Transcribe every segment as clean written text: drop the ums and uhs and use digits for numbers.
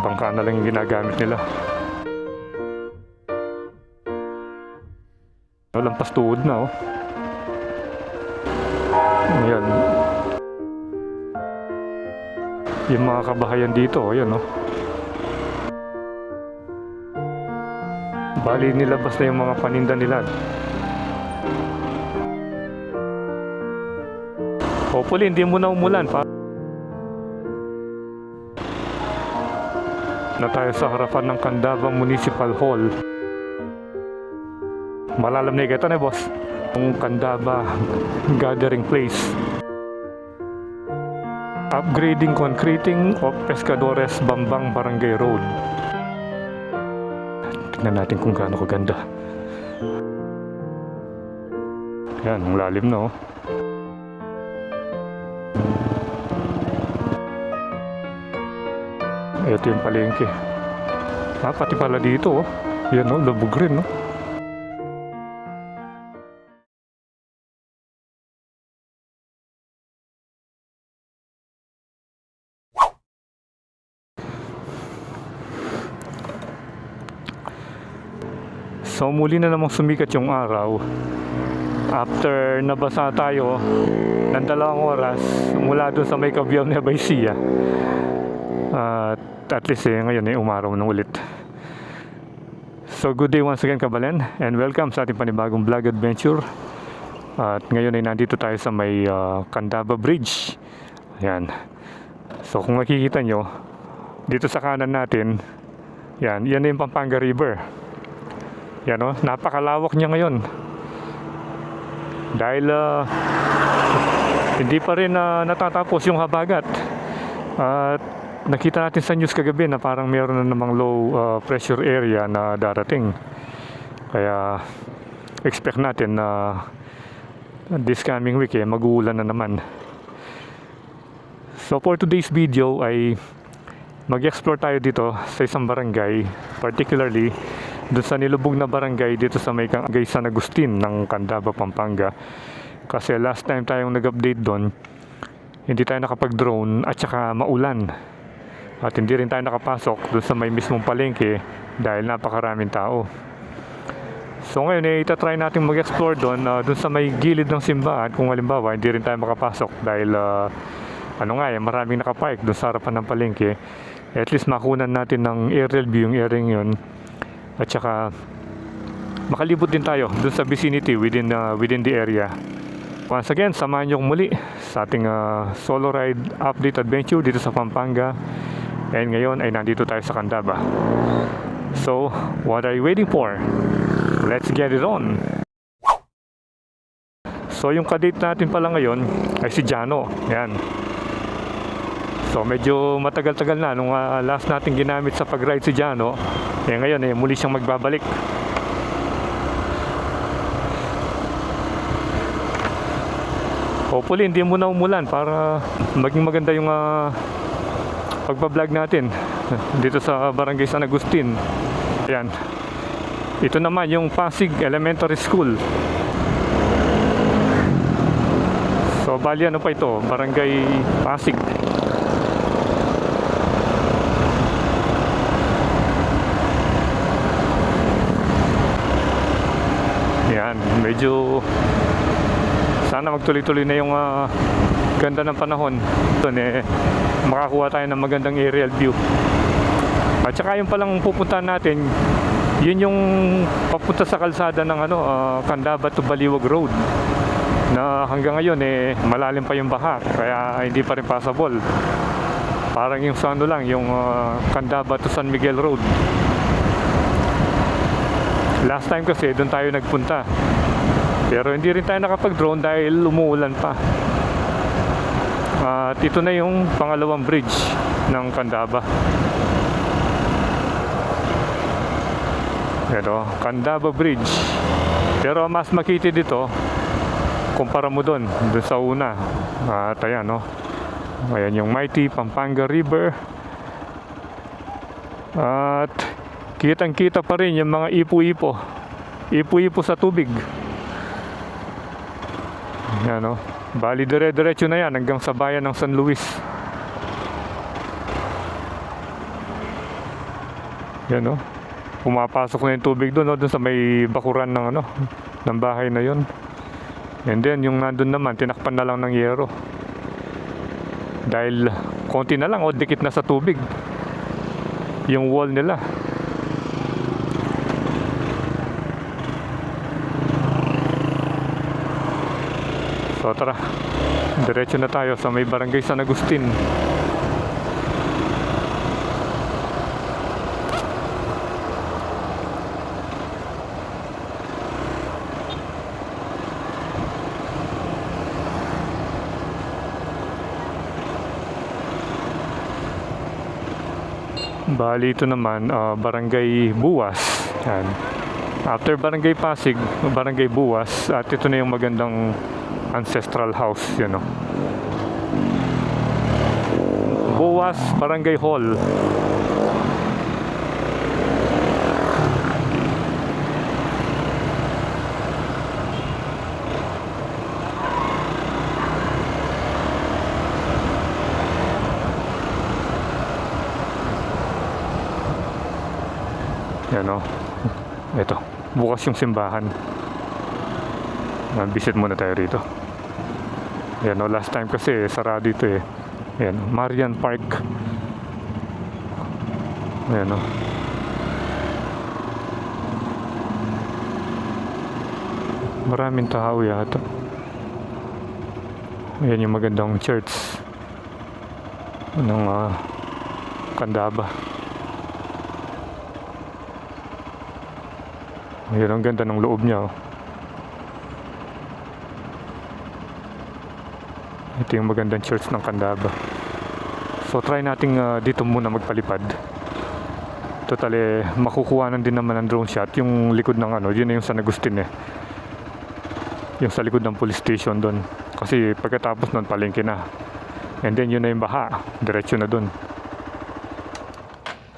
bangka na lang yung ginagamit nila. Lampas tuhod na, oh. Ayan. Yung mga kabahayan dito, ayan, oh. Bali nilabas na yung mga paninda nila. Hopefully hindi mo na umulan pa. Na tayo sa harapan ng Candaba Municipal Hall. Malalam na ito na, boss. Ang Candaba Gathering Place. Upgrading concreting of Pescadores Bambang Barangay Road. Tignan natin kung gaano kaganda. Yan, ang lalim na, oh. Ito yung palengke. Pati pala dito, oh. Yan, oh, lubog rin, no? So muli na namang sumikat yung araw. After nabasa tayo ng 2 oras mula doon sa may Cabiao Nueva Ecija. At least ngayon umaraw na ulit. So good day once again, Kabalen, and welcome sa ating panibagong vlog adventure. At ngayon ay nandito tayo sa may Candaba Bridge. Ayan. So kung makikita nyo, dito sa kanan natin, yan na yung Pampanga River. Yan, oh, napakalawak niya ngayon. Dahil hindi pa rin natatapos yung habagat. At nakita natin sa news kagabi na parang mayroon na namang low pressure area na darating. Kaya expect natin na this coming week mag-uulan na naman. So for today's video ay mag-explore tayo dito sa isang barangay, particularly doon sa nilubog na barangay dito sa may San Agustin ng Candaba, Pampanga. Kasi last time tayong nag-update doon, hindi tayo nakapag-drone at saka maulan. At hindi rin tayo nakapasok doon sa may mismong palengke dahil napakaraming tao. So ngayon itatry natin mag-explore doon sa may gilid ng simbahan. Kung halimbawa hindi rin tayo makapasok dahil maraming nakapark doon sa harapan ng palengke. At least makunan natin ng aerial view yung area yun. At saka makalibot din tayo dun sa vicinity within the area. Once again, samahan nyo muli sa ating solo ride update adventure dito sa Pampanga. And ngayon ay nandito tayo sa Candaba. So, what are you waiting for? Let's get it on! So, yung kadate natin pala ngayon ay si Jano. Yan. So, medyo matagal-tagal na nung last natin ginamit sa pag-ride si Jano. Ngayon muli siyang magbabalik. Hopefully hindi mo na umulan para maging maganda yung pagbablog natin dito sa Barangay San Agustin. Ayan. Ito naman yung Pasig Elementary School. So bali ano pa ito? Barangay Pasig. Yan, medyo sana magtuloy-tuloy na yung ganda ng panahon. Doon makakuha tayo ng magandang aerial view. At saka yung palang pupuntahan natin, yun yung papunta sa kalsada ng Candaba to Baliwag Road. Na hanggang ngayon malalim pa yung baha, kaya hindi pa rin passable. Parang yung sa yung Candaba to San Miguel Road. Last time kasi doon tayo nagpunta. Pero hindi rin tayo nakapag-drone dahil umuulan pa. At ito na yung pangalawang bridge ng Candaba. Ito, Candaba Bridge. Pero mas makita dito kumpara mo doon sa una. At ayan, no? Ayan yung mighty Pampanga River. At kitang-kita pa rin yung mga ipo-ipo. Ipo-ipo sa tubig. Yan, no? Bali dire-diretso na yan hanggang sa bayan ng San Luis. Yan oh. Pumapasok na yung tubig doon, no? Doon sa may bakuran ng ano, ng bahay na yon. And then yung nandun naman, tinakpan na lang ng yero. Dahil konti na lang, oh, dikit na sa tubig. Yung wall nila. So tara, diretso na tayo sa may barangay San Agustin. Bali ito naman, barangay Buwas. Yan. After barangay Pasig, barangay Buwas, at ito na yung magandang ancestral house, yun, no? Buwas Barangay Hall. Yan, no? Ito, bukas yung simbahan. Visit muna tayo rito. Yan, no? Last time kasi sarado ito eh. Yan, Marian Park. Yan, no? Maraming tao yata. Ayan yung magandang church ng Candaba. Ayan, ang ganda ng loob niya, oh. Ito yung magandang church ng Candaba. So try nating dito muna magpalipad. Total makukuhanan din naman ng drone shot yung likod ng ano, yun na yung San Agustin eh. Yung sa likod ng police station doon. Kasi pagkatapos nun palengke na. And then yun na yung baha, diretso na doon.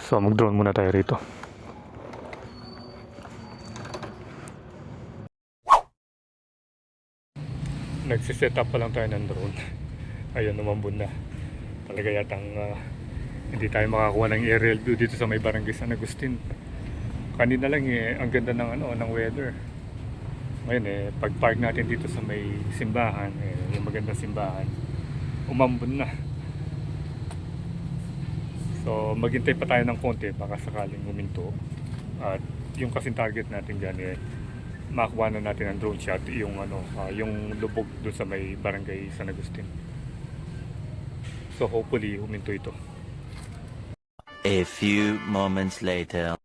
So mag drone muna tayo rito. Nagsiset up pa lang tayo ng drone. Ayun, umambon na. Talaga yatang hindi tayo makakuha ng aerial view dito sa may barangay San Agustin. Kanina lang ang ganda ng ano, ng weather. Ngayon pag park natin dito sa may simbahan, yung magandang simbahan, umambon na. So maghintay pa tayo ng konti baka sakaling huminto. At yung kasing target natin diyan makuha na natin ang drone shot yung ano, yung lubog doon sa may barangay San Agustin. So hopefully huminto ito. A few moments later.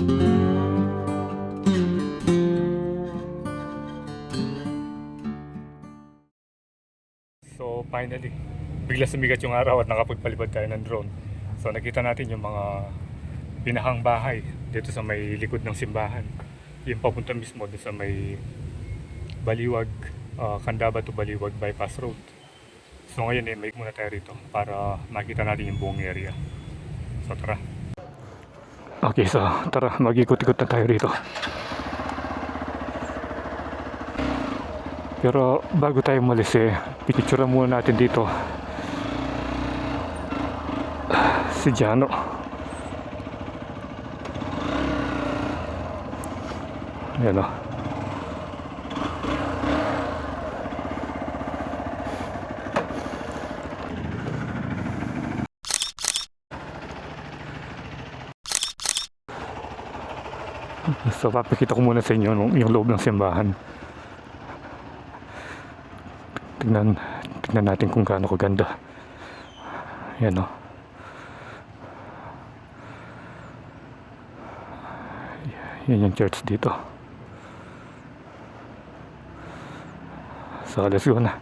So finally, bigla sumigat yung araw at nakapagpalipad tayo ng drone. So nakita natin yung mga pinahang bahay dito sa may likod ng simbahan. Yung papunta mismo dito sa may Baliwag, Candaba to Baliwag bypass road. So ngayon may muna tayo rito para makita natin yung buong area. So tara. Okay, so tara, mag-ikot-ikot na tayo rito. Pero bago tayo umalis picture muna natin dito si Jano. Ayan o. So papakita ko muna sa inyo yung loob ng simbahan. Tignan natin kung gaano kaganda. Yan o. Yan yung church dito. So let's go na.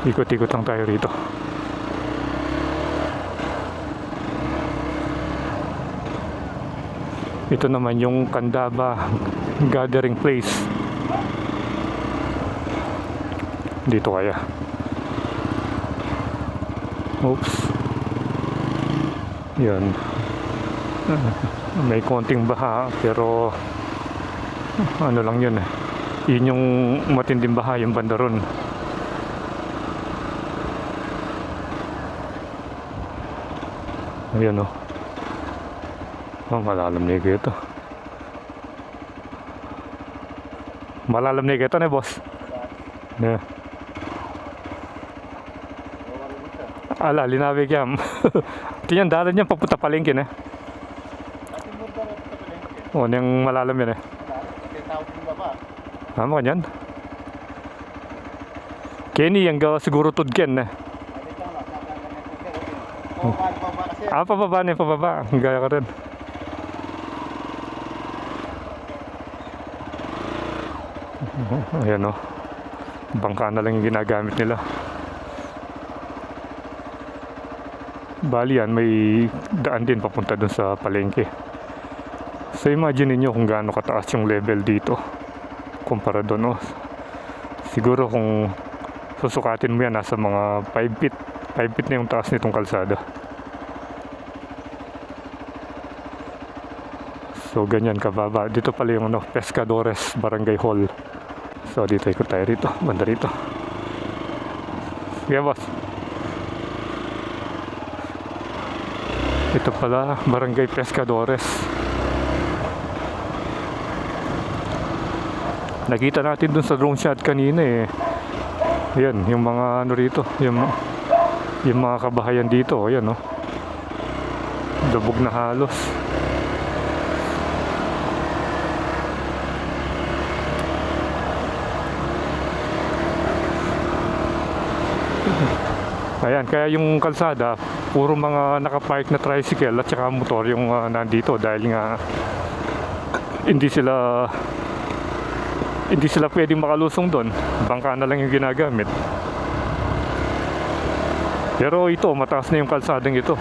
Ikot-ikot lang tayo rito. Ito naman yung Candaba gathering place. Dito kaya. Oops. Yan. May konting baha pero ano lang yun. Yun yung matinding baha yung banda ron. Ayan o. Malalam na ito. Malalam na ito na boss. Yeah. Ala, linawig yan. Ito yan, dalan yan papunta palengke na. O, niyang malalam yan Tama ka yan. Kenny, yung gawa siguro tudken na. Pababa na yung pababa. Gaya ka rin. Ayan o. Bangka na lang yung ginagamit nila. Bali yan, may daan din papunta dun sa palengke. So imagine niyo kung gaano kataas yung level dito kumpara doon. Siguro kung susukatin mo yan, nasa mga 5 feet. 5 feet na yung taas nitong kalsada. So ganyan kababa. Dito pala yung Pescadores Barangay Hall. So dito ikot tayo rito, banda rito. Sige boss. Ito pala Barangay Pescadores. Nakita natin dun sa drone shot kanina Ayan, yung mga ano rito, yung mga kabahayan dito, ayan Lubog na halos. Ayan, kaya yung kalsada, puro mga nakapark na tricycle at saka motor yung nandito dahil nga hindi sila pwedeng makalusong doon. Bangka na lang yung ginagamit. Pero ito, mataas na yung kalsadang ito.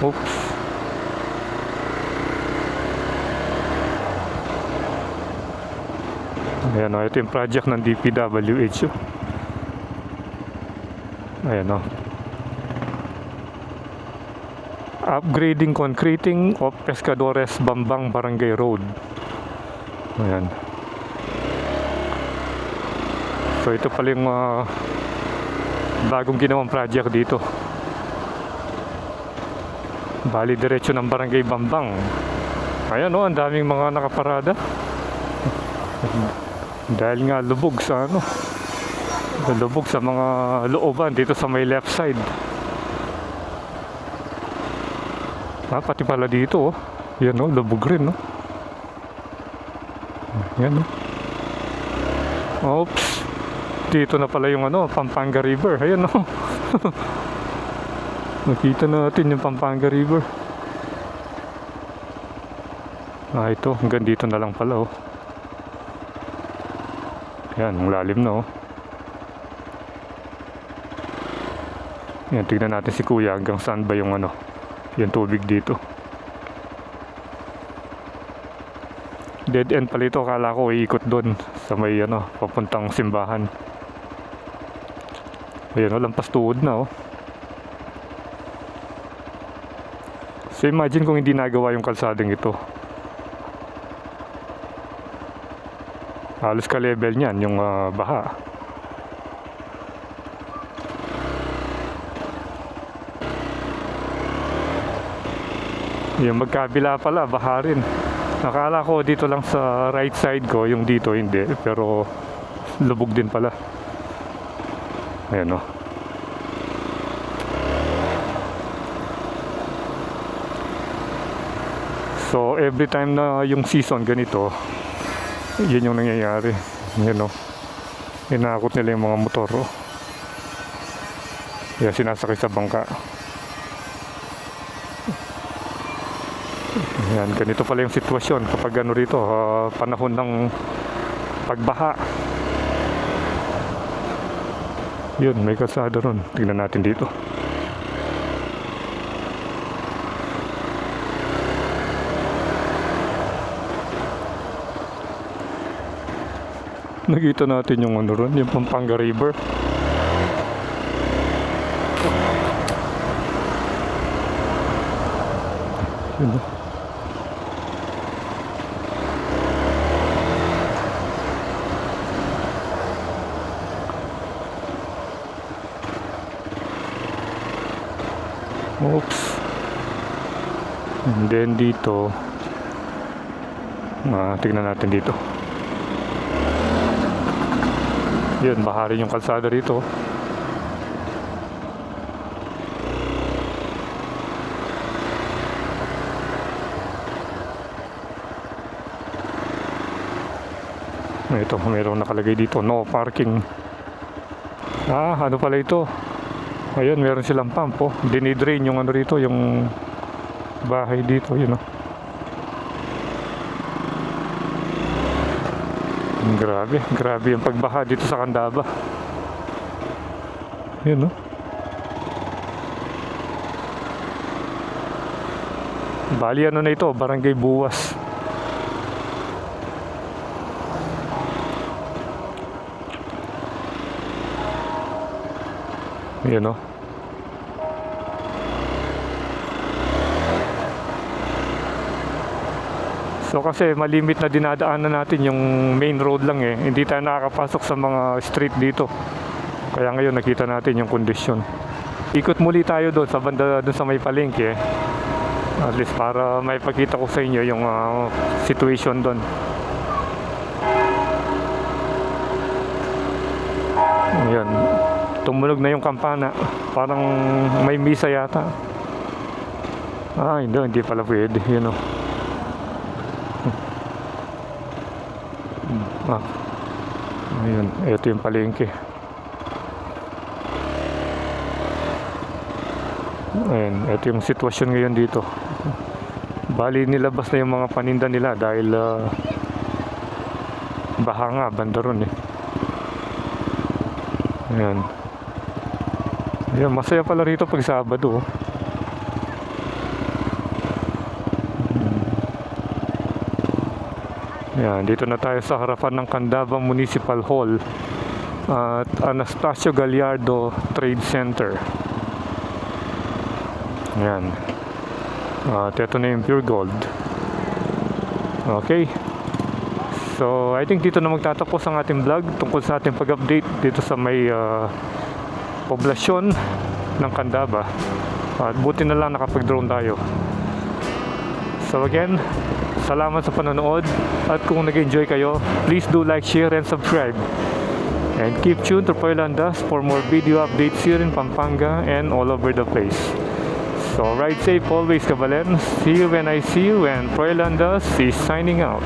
Oops. Ayan ito yung project ng DPWH. Ayan upgrading concreting of Pescadores Bambang Barangay Road. Ayan. So ito pala yung bagong ginawang project dito. Bali diretso ng Barangay Bambang. Ayan ang daming mga nakaparada. Dahil nga lubog sa lubog sa mga looban dito sa may left side. Pati pala dito yan lubog rin Yan. Oops. Dito na pala yung ano, Pampanga River. Ayan oh. Nakita natin yung Pampanga River. Ito, hanggang dito na lang pala oh. Yan, ang lalim na oh. Yan, tignan natin si Kuya hanggang saan ba yung ano, yung tubig dito. Dead end pala ito, akala ko iikot doon sa may ano, papuntang simbahan. Ayan oh, lampas tuhod na oh. So imagine kung hindi nagawa yung kalsadang ito. Halos ka-level niyan yung baha. Yung magkabila pala, baha rin. Nakala ko dito lang sa right side ko, yung dito hindi. Pero lubog din pala. Ayan o. So every time na yung season ganito, yun yung nangyayari. Ayan o. Inakot nila yung mga motor o. Kaya sinasakay sa bangka. Ayan, ganito pala yung sitwasyon kapag ano rito, panahon ng pagbaha. Yun, may kalsada ron. Tingnan natin dito. Nakita natin yung ano ron, yung Pampanga River. Yun. Oops. And then dito, tingnan natin dito. Yun, bahari yung kalsada rito. Ito, mayroong nakalagay dito, no parking. Ano pala ito? Ayun, meron silang pump oh. Dinidrain yung ano rito, yung bahay dito, yun oh. Grabe, grabe yung pagbaha dito sa Candaba. Yun oh. Bali ano na ito, Barangay Buwas. Yun oh. So kasi malimit na dinadaanan natin yung main road lang eh. Hindi tayo nakakapasok sa mga street dito. Kaya ngayon nakita natin yung kondisyon. Ikot muli tayo doon sa banda doon sa may palengke. At least para maipakita ko sa inyo yung situation doon. Ayan. Tumunog na yung kampana. Parang may misa yata. Hindi pala pwede. Yun o. Ayun, ito yung palengke. Ayun, ito yung sitwasyon ngayon dito. Bali nilabas na yung mga paninda nila dahil baha nga, banda ron eh. Ayun. Ayun, masaya pala rito pag Sabado oh. Yan, dito na tayo sa harapan ng Candaba Municipal Hall at Anastasio Gallardo Trade Center. Yan. At ito na yung Pure Gold. Okay. So, I think dito na magtatapos ang ating vlog tungkol sa ating pag-update dito sa may poblasyon ng Candaba. At buti na lang nakapag-drone tayo. So again, salamat sa panonood. At kung nag-enjoy kayo, please do like, share, and subscribe. And keep tuned to Poylandas for more video updates here in Pampanga and all over the place. So ride safe always, Kabalen. See you when I see you, and Poylandas is signing out.